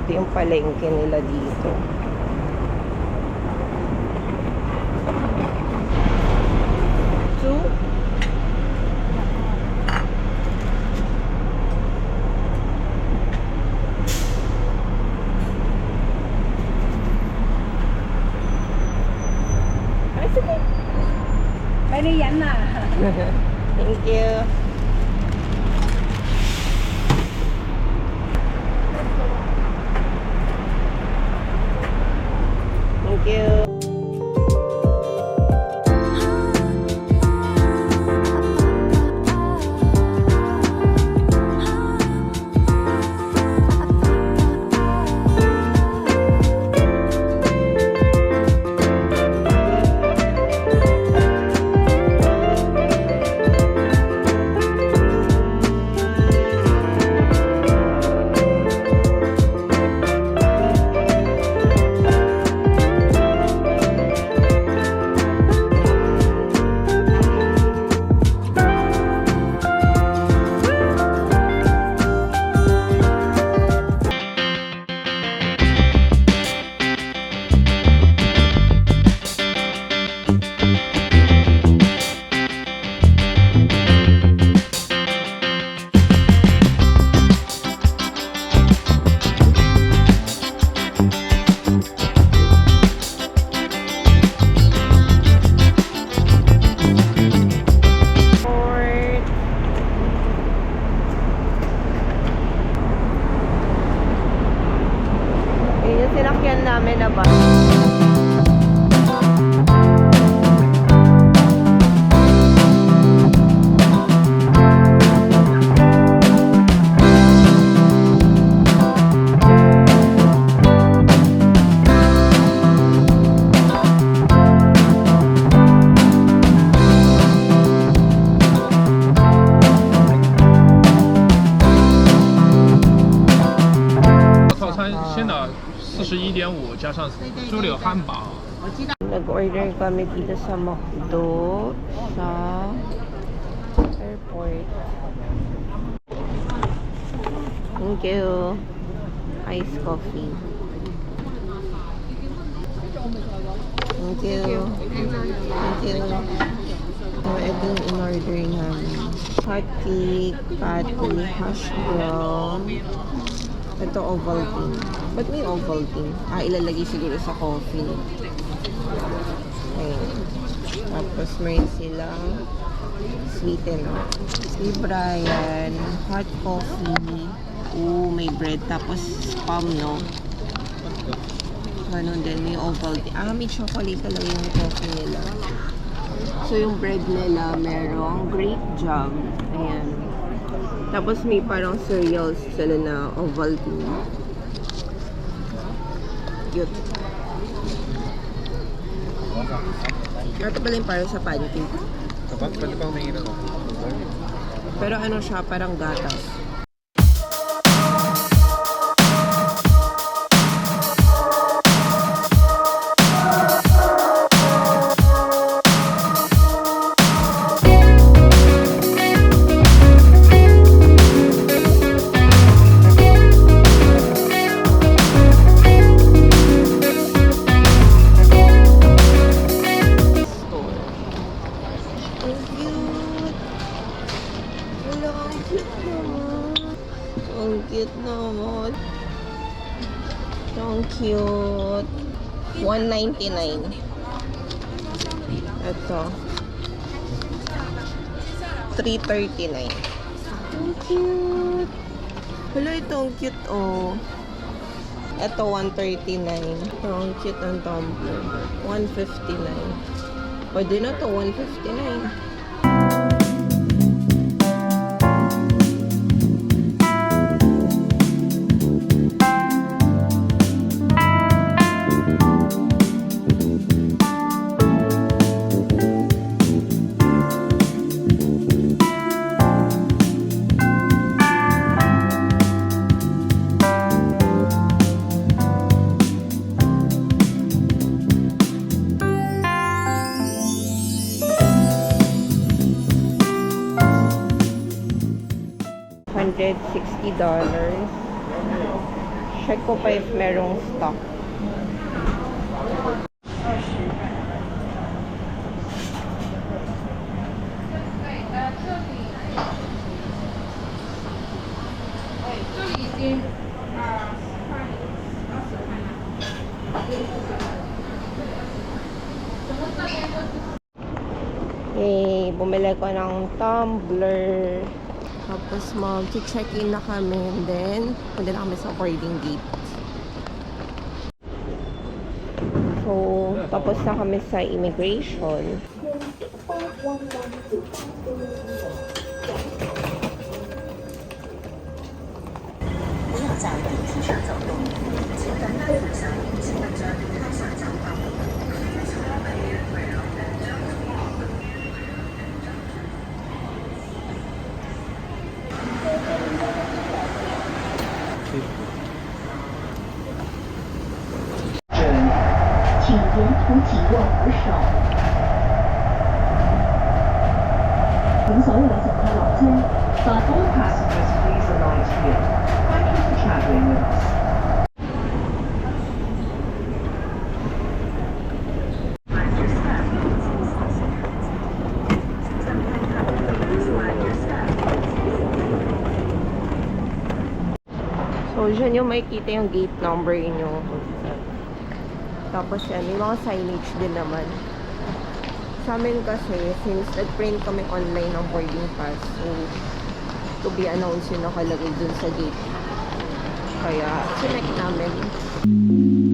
Ito yung palengke nila dito. Two. Ay, sige. Pwede yan na. Thank you. Thank you. Sinakyan namin na ba? $41.5加上猪柳汉堡。 Nag-order kami dito sa McDo sa airport. Thank you. Iced coffee. Thank you. Thank you. So, ito yung in-order namin. Hot cake, patty, hash brown. Ito Ovaltine. Ba't may Ovaltine? Ilalagay siguro sa coffee. Ayun. Tapos meron silang sweetener. Si Brian, hot coffee. May bread. Tapos spam, no? Ganun din, may Ovaltine. May chocolate talaga yung coffee nila. So, yung bread nila, merong grape jam. Ayan. Tapos may parang cereals sila na Ovaltine. Cute. Ito pala yung parang sa pancake. Pwede pa humingi na. Pero ano siya, parang gatas. Ang cute naman. Ang cute. $1.99. Ito. $3.39. Ang cute. Hala, ito ang cute, oh. Ito, $1.39. Ito, ang cute ng tumbler. $1.59. Pwede na to, $1.59. $160. Check ko pa if merong stock. Eh, bumili ko ng tumbler. Tapos mag-check-in na kami. And then, punta na kami sa boarding gate. So, tapos na kami sa immigration. All passengers, please alight here. Thank you for traveling with us. So, dyan yung makikita yung gate number inyo. Tapos yan, may mga signage din naman. Sa amin kasi, since nag-print kami online ng boarding pass, so, to be announced yung nakalagay dun sa gate. Kaya, sinek namin.